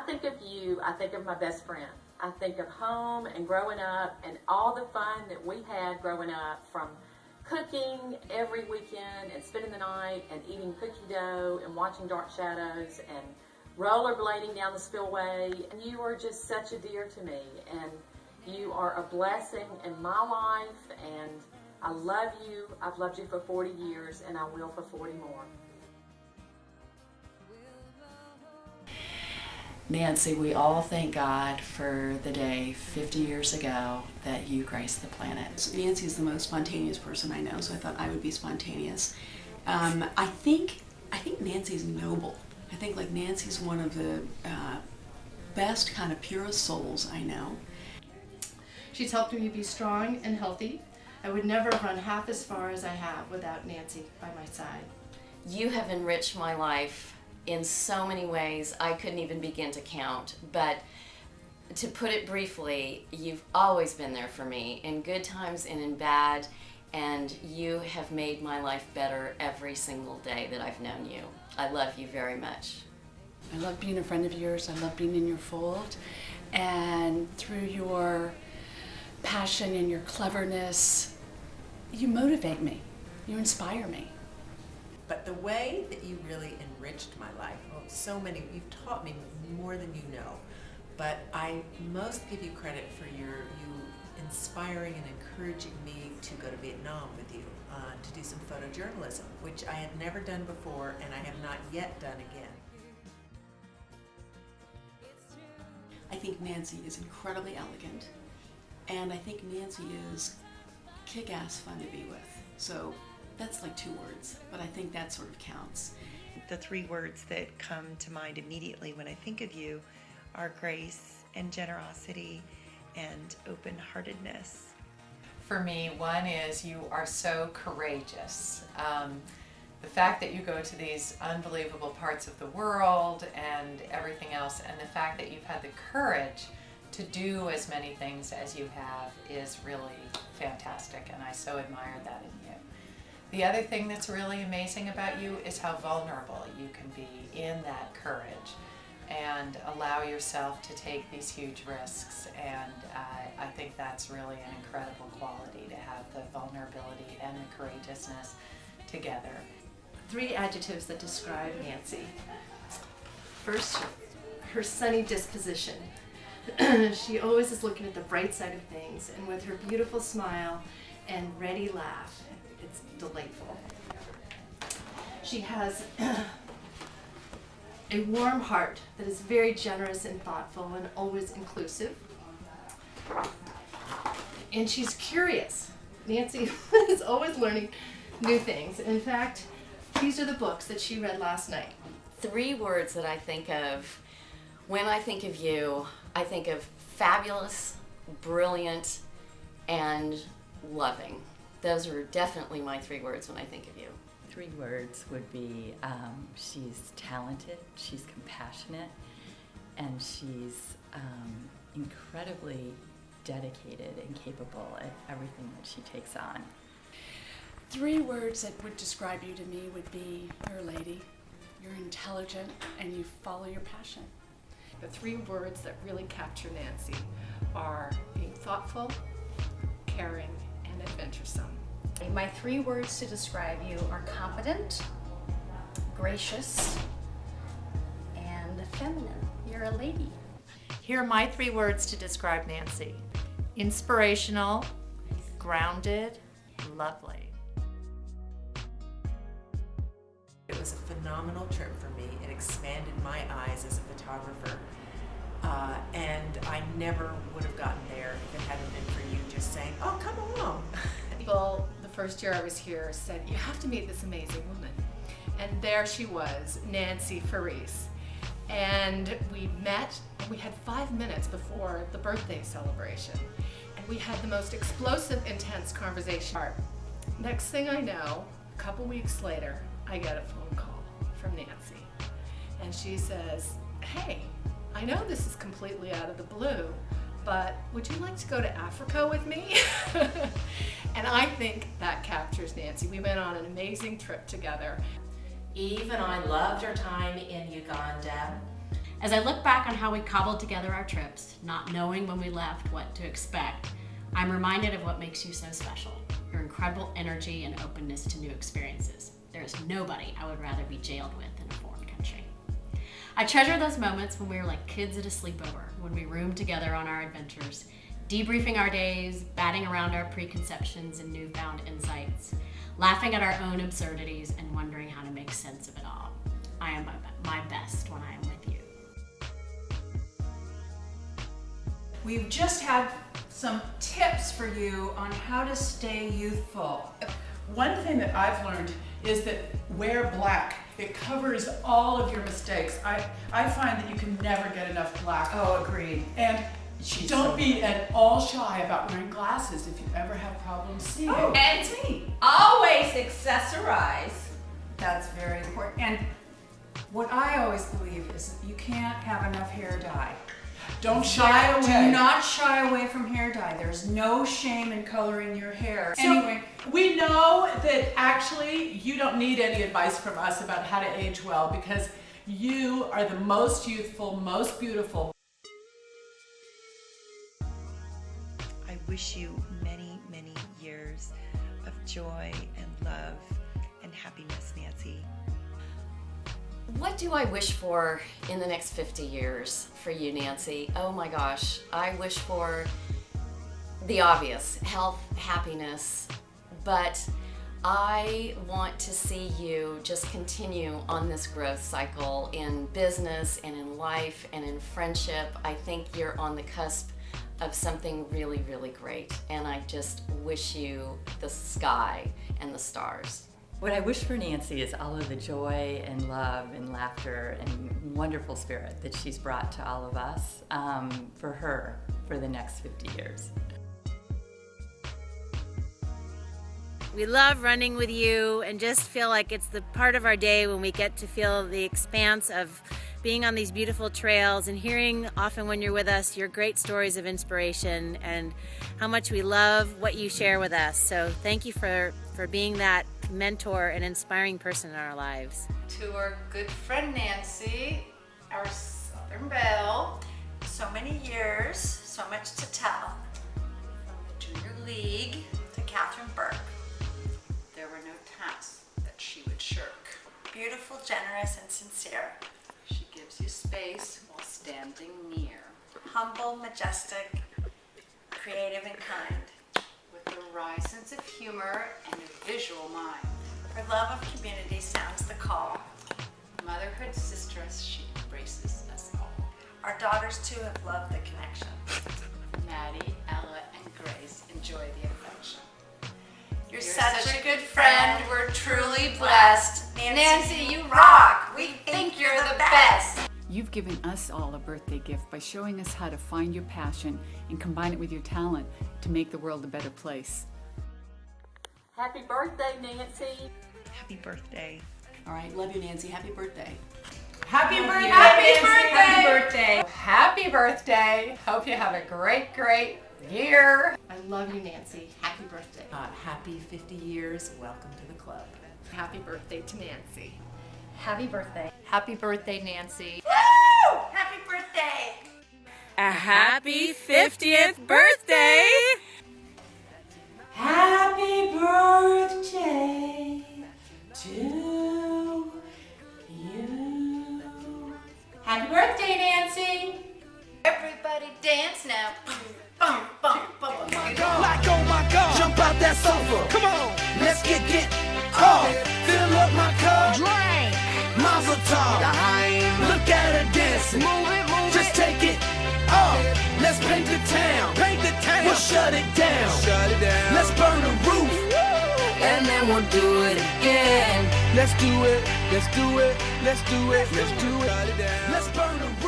think of you, I think of my best friend. I think of home and growing up and all the fun that we had growing up, from cooking every weekend and spending the night and eating cookie dough and watching Dark Shadows and rollerblading down the spillway. And you are just such a dear to me, and you are a blessing in my life, and I love you. I've loved you for 40 years, and I will for 40 more. Nancy, we all thank God for the day 50 years ago that you graced the planet. Nancy's the most spontaneous person I know, so I thought I would be spontaneous. I think Nancy's noble. I think like Nancy's one of the best kind of purest souls I know. She's helped me be strong and healthy. I would never run half as far as I have without Nancy by my side. You have enriched my life in so many ways I couldn't even begin to count, but to put it briefly, you've always been there for me in good times and in bad, and you have made my life better every single day that I've known you. I love you very much. I love being a friend of yours. I love being in your fold, and through your passion and your cleverness, you motivate me. You inspire me. But the way that you really enriched my life, you've taught me more than you know, but I most give you credit for you inspiring and encouraging me to go to Vietnam with you, to do some photojournalism, which I had never done before and I have not yet done again. I think Nancy is incredibly elegant, and I think Nancy is kick-ass fun to be with. So that's like 2 words, but I think that sort of counts. The 3 words that come to mind immediately when I think of you are grace and generosity and open-heartedness. For me, one is you are so courageous. The fact that you go to these unbelievable parts of the world and everything else, and the fact that you've had the courage to do as many things as you have is really fantastic, and I so admire that in you. The other thing that's really amazing about you is how vulnerable you can be in that courage and allow yourself to take these huge risks, and I think that's really an incredible quality, to have the vulnerability and the courageousness together. 3 adjectives that describe Nancy. First, her sunny disposition. She always is looking at the bright side of things, and with her beautiful smile and ready laugh, it's delightful. She has a warm heart that is very generous and thoughtful and always inclusive. And she's curious. Nancy is always learning new things. In fact, these are the books that she read last night. 3 words that I think of when I think of you. I think of fabulous, brilliant, and loving. Those are definitely my 3 words when I think of you. 3 words would be she's talented, she's compassionate, and she's incredibly dedicated and capable at everything that she takes on. 3 words that would describe you to me would be you're a lady, you're intelligent, and you follow your passion. The 3 words that really capture Nancy are being thoughtful, caring, and adventuresome. My 3 words to describe you are competent, gracious, and feminine. You're a lady. Here are my 3 words to describe Nancy: inspirational, grounded, lovely. It was a phenomenal trip for me. It expanded my eyes as a photographer. And I never would have gotten there if it hadn't been for you just saying, oh, come along. People, the first year I was here, said, you have to meet this amazing woman. And there she was, Nancy Faris. And we met, and we had 5 minutes before the birthday celebration. And we had the most explosive, intense conversation. Next thing I know, a couple weeks later, I get a phone call from Nancy. And she says, hey, I know this is completely out of the blue, but would you like to go to Africa with me? And I think that captures Nancy. We went on an amazing trip together. Eve and I loved our time in Uganda, As I look back on how we cobbled together our trips, not knowing when we left what to expect, I'm reminded of what makes you so special. Your incredible energy and openness to new experiences. There is nobody I would rather be jailed with in a foreign country. I treasure those moments when we were like kids at a sleepover, when we roomed together on our adventures, debriefing our days, batting around our preconceptions and newfound insights, laughing at our own absurdities and wondering how to make sense of it all. I am my best when I am with you. We've just had some tips for you on how to stay youthful. One thing that I've learned is that wear black. It covers all of your mistakes. I find that you can never get enough black. Oh, agreed. And don't be at all shy about wearing glasses if you ever have problems seeing. Oh, And me. Always accessorize. That's very important. And what I always believe is that you can't have enough hair dye. don't shy away. Do not shy away from hair dye. There's no shame in coloring your hair. So Anyway, we know that actually you don't need any advice from us about how to age well because you are the most youthful, most beautiful. I wish you many, many years of joy and love and happiness, Nancy. What do I wish for in the next 50 years for you, Nancy? Oh my gosh, I wish for the obvious, health, happiness, but I want to see you just continue on this growth cycle in business and in life and in friendship. I think you're on the cusp of something really, really great, and I just wish you the sky and the stars. What I wish for Nancy is all of the joy and love and laughter and wonderful spirit that she's brought to all of us for her for the next 50 years. We love running with you and just feel like it's the part of our day when we get to feel the expanse of being on these beautiful trails and hearing often when you're with us your great stories of inspiration and how much we love what you share with us. So thank you for being that mentor and inspiring person in our lives. To our good friend Nancy, our Southern Belle. So many years, so much to tell. From the Junior League to Catherine Burke. There were no tasks that she would shirk. Beautiful, generous, and sincere. She gives you space while standing near. Humble, majestic, creative, and kind. With a wry sense of humor and a visual mind. Her love of community sounds the call. Motherhood sisteress, she embraces us all. Our daughters too have loved the connection. Maddie, Ella, and Grace enjoy the affection. You're such a good friend. We're truly blessed. Nancy, you rock. We think you're the best. You've given us all a birthday gift by showing us how to find your passion and combine it with your talent to make the world a better place. Happy birthday, Nancy. Happy birthday. All right, love you, Nancy. Happy birthday. happy birthday! Happy Nancy. birthday! Happy birthday! Happy birthday. Hope you have a great, great year. I love you, Nancy. Happy birthday. Happy 50 years. Welcome to the club. Happy birthday to Nancy. Happy birthday. Happy birthday, Nancy. Woo! Happy birthday! A happy 50th birthday! Happy birthday to you. Happy birthday, Nancy. Everybody dance now. Bum, bum, bum, bum. Like, oh my God, jump out that sofa. Come on, let's get off. Fill up my cup. Drink. Mazel tov. Look at her dancing. Move it. Just take it off. Let's paint the town. We'll shut it down. Let's burn the roof. And then we'll do it again. Let's do it. Let's do it. Let's do it. Let's do it. Let's burn the roof.